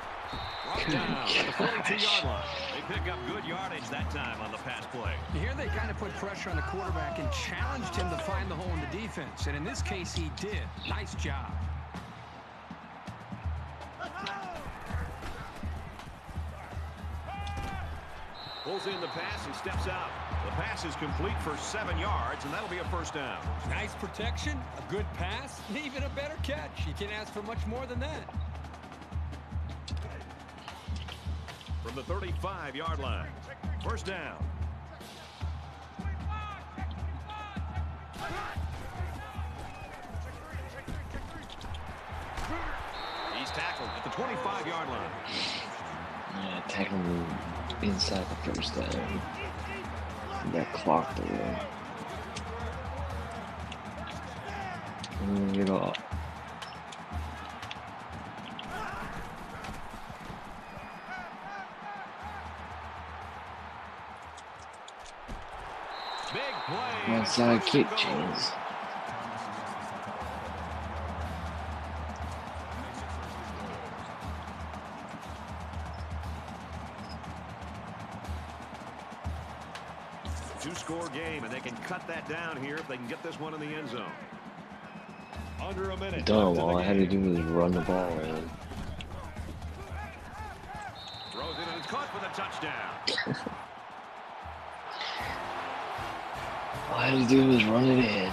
Brought down at the 42-yard line. They pick up good yardage that time on the pass play. Here they kind of put pressure on the quarterback and challenged him to find the hole in the defense. And in this case, he did. Nice job. Pulls in the pass and steps out. The pass is complete for 7 yards, and that'll be a first down. Nice protection, a good pass, and even a better catch. You can't ask for much more than that. From the 35-yard line. First down. He's tackled at the 25-yard line. Yeah, tackling him inside the first down. That clock there. Get off. Big play. Onside kick, James. Two-score game, and they can cut that down here if they can get this one in the end zone. Under a minute. Dumb. All I had to do was run the ball, man. Throws it, and it's caught for the touchdown. All I had to do was run it in.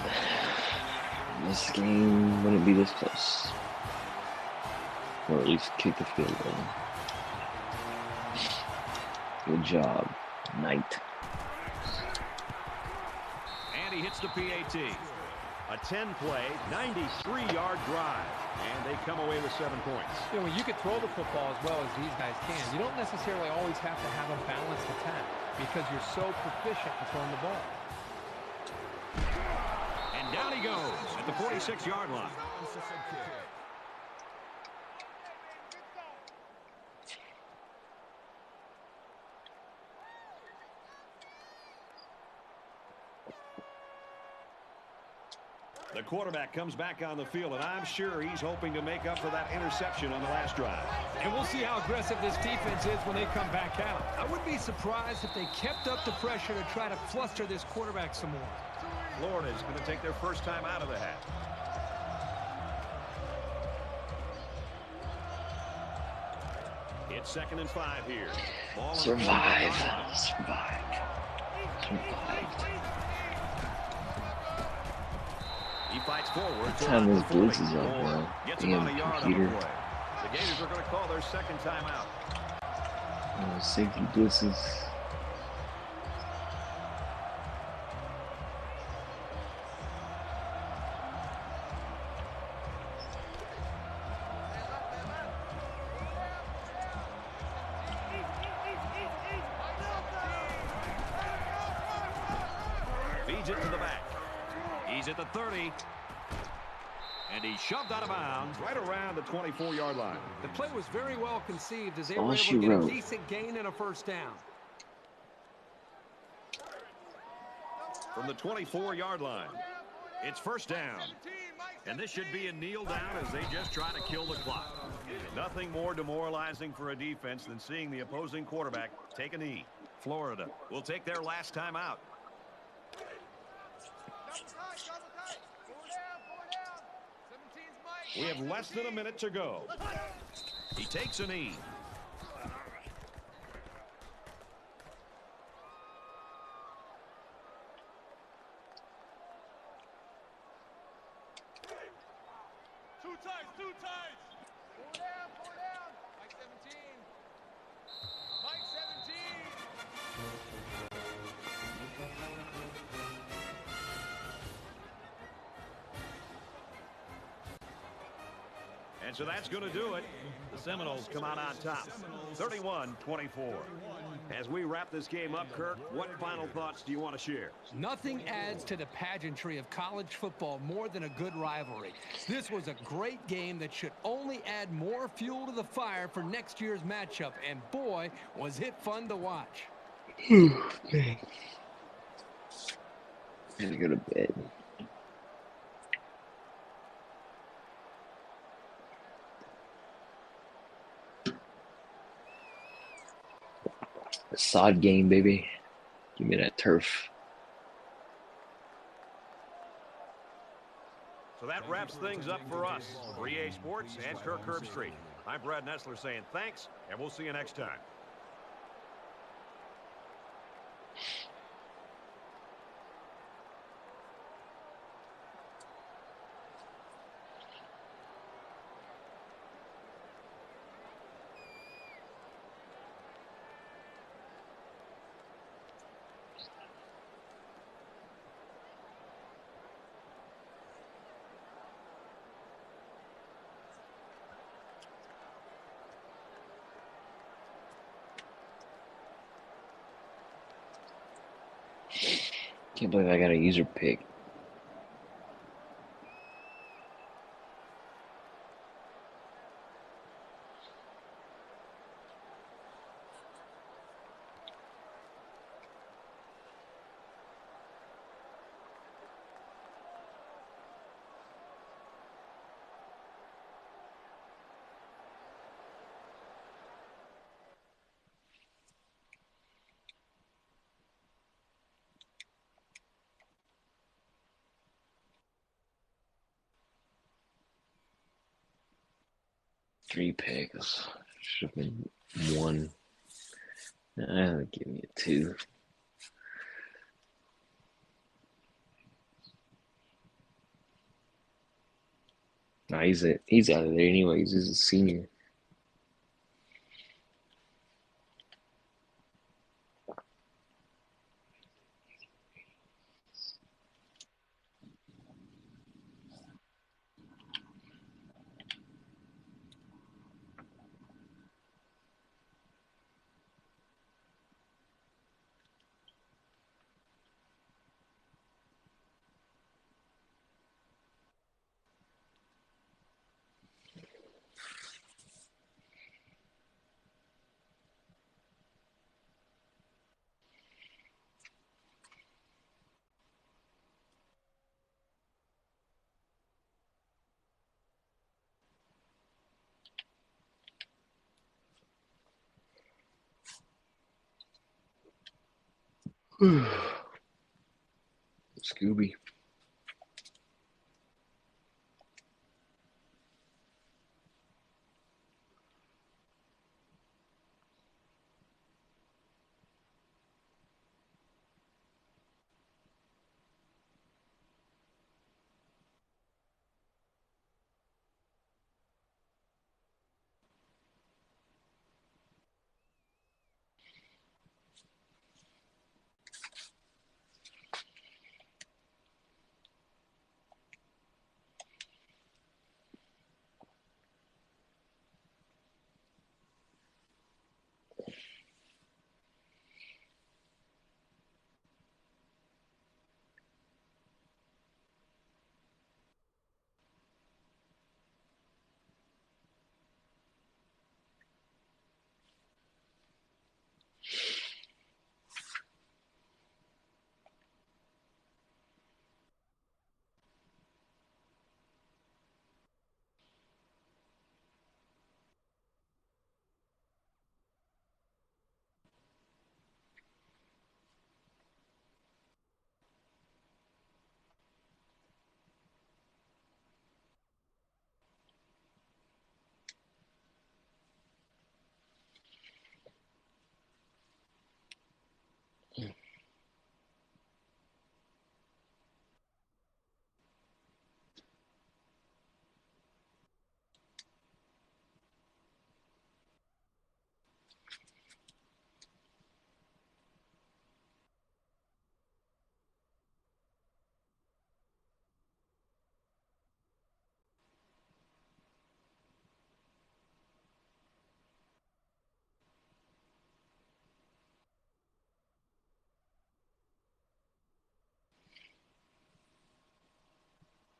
This game wouldn't be this close. Or at least kick the field goal. Good job, Knight. And he hits the PAT. A 10-play, 93-yard drive. And they come away with 7 points. You know, when you can throw the football as well as these guys can, you don't necessarily always have to have a balanced attack because you're so proficient in throwing the ball. And down he goes at the 46-yard line. The quarterback comes back on the field, and I'm sure he's hoping to make up for that interception on the last drive. And we'll see how aggressive this defense is when they come back out. I wouldn't be surprised if they kept up the pressure to try to fluster this quarterback some more. Florida's going to take their first time out of the hat. It's 2nd and 5 here. Ball Survive. Survive. He fights forward. Time those blitzes up, man. Gets about a yard on the Computer. play. The Gators are going to call their 2nd timeout. Safety blitzes. Feeds it to the back. He's at the 30. And he's shoved out of bounds right around the 24-yard line. The play was very well conceived as they All were able she to get wrote. a decent gain and a first down. From the 24-yard line, it's first down. And this should be a kneel down as they just try to kill the clock. Nothing more demoralizing for a defense than seeing the opposing quarterback take a knee. Florida will take their last time out. We have less than a minute to go. He takes a knee. Two tights. Four down. Mike 17. Mike 17. And so that's going to do it. The Seminoles come out on top, 31-24. As we wrap this game up, Kirk, what final thoughts do you want to share? Nothing adds to the pageantry of college football more than a good rivalry. This was a great game that should only add more fuel to the fire for next year's matchup. And boy, was it fun to watch. Gotta go to bed. A sod game, baby. Give me that turf. So that wraps things up for us. For EA Sports and Kirk Herbstreit. I'm Brad Nessler saying thanks, and we'll see you next time. Can't believe I got a user pick. Three picks. Should have been one. Give me a two. Nah, he's out of there anyways. He's a senior. Scooby.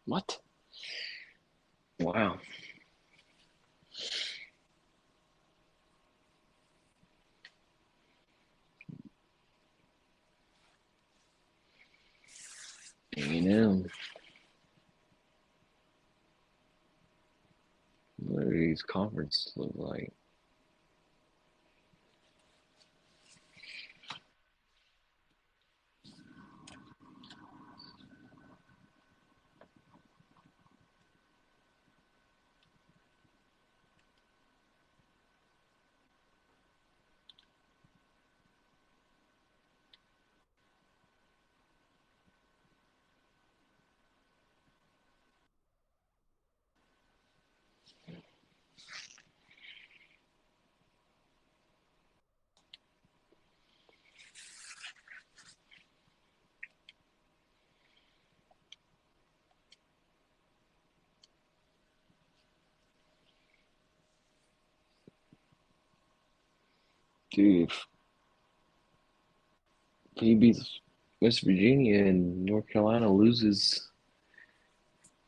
What? Wow. A&M. What do these conferences look like? Dude, if he beats West Virginia and North Carolina loses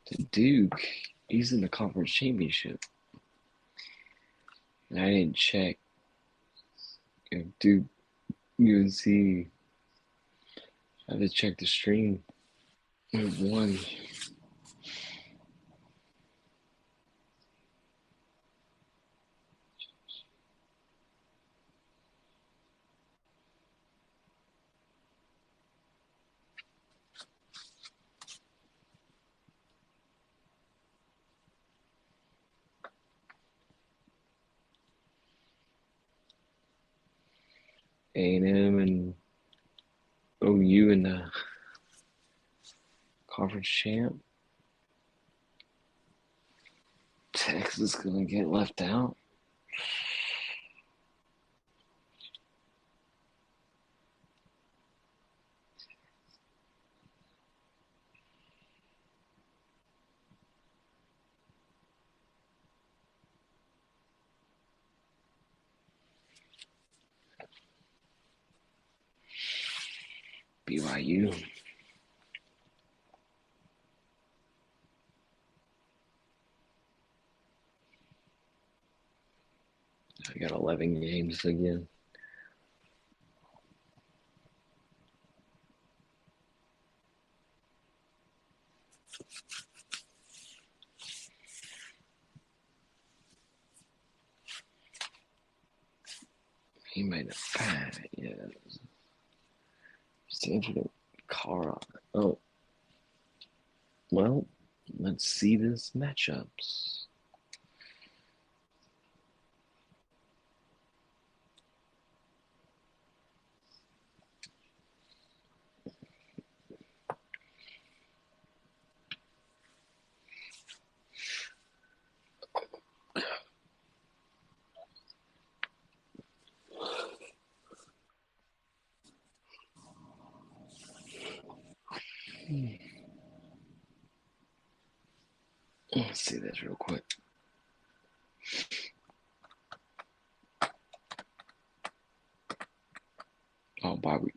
to Duke, he's in the conference championship. And I didn't check if Duke, UNC, I had to check the stream. Who won? A&M and OU in the conference champ. Texas gonna get left out. BYU. I got 11 games again. He might have had it, yeah. Stanford, Colorado. Oh, well, let's see this matchups. Let's see this real quick. Oh, Bobby.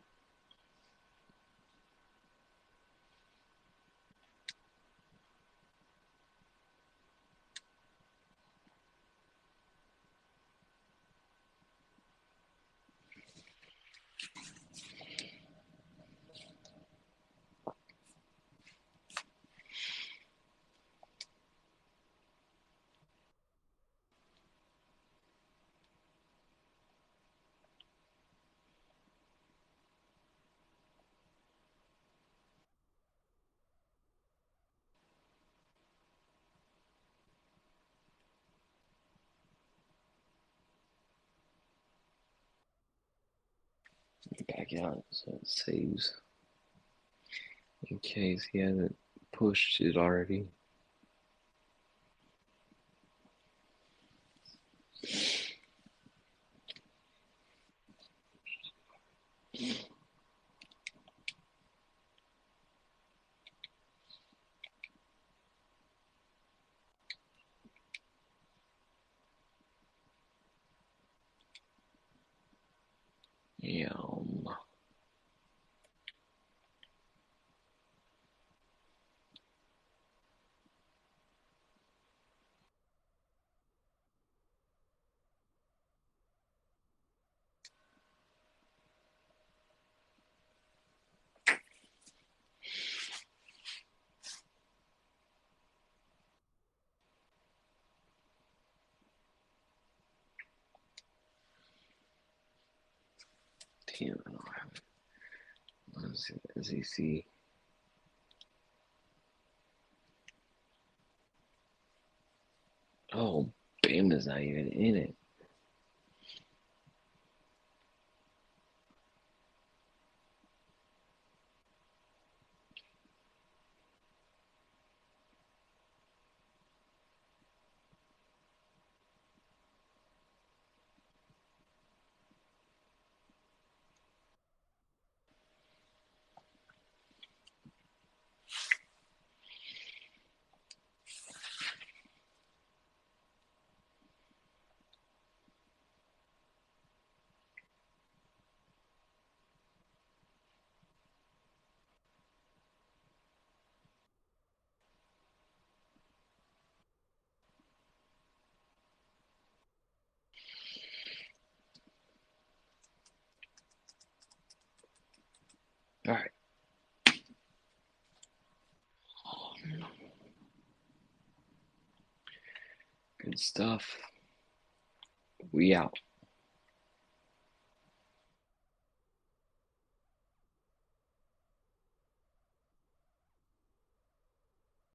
Back out so it saves in case he hasn't pushed it already. Yum. team. I don't have it. Let's see the SEC. Oh, Bama's not even in it. All right. Good stuff. We out.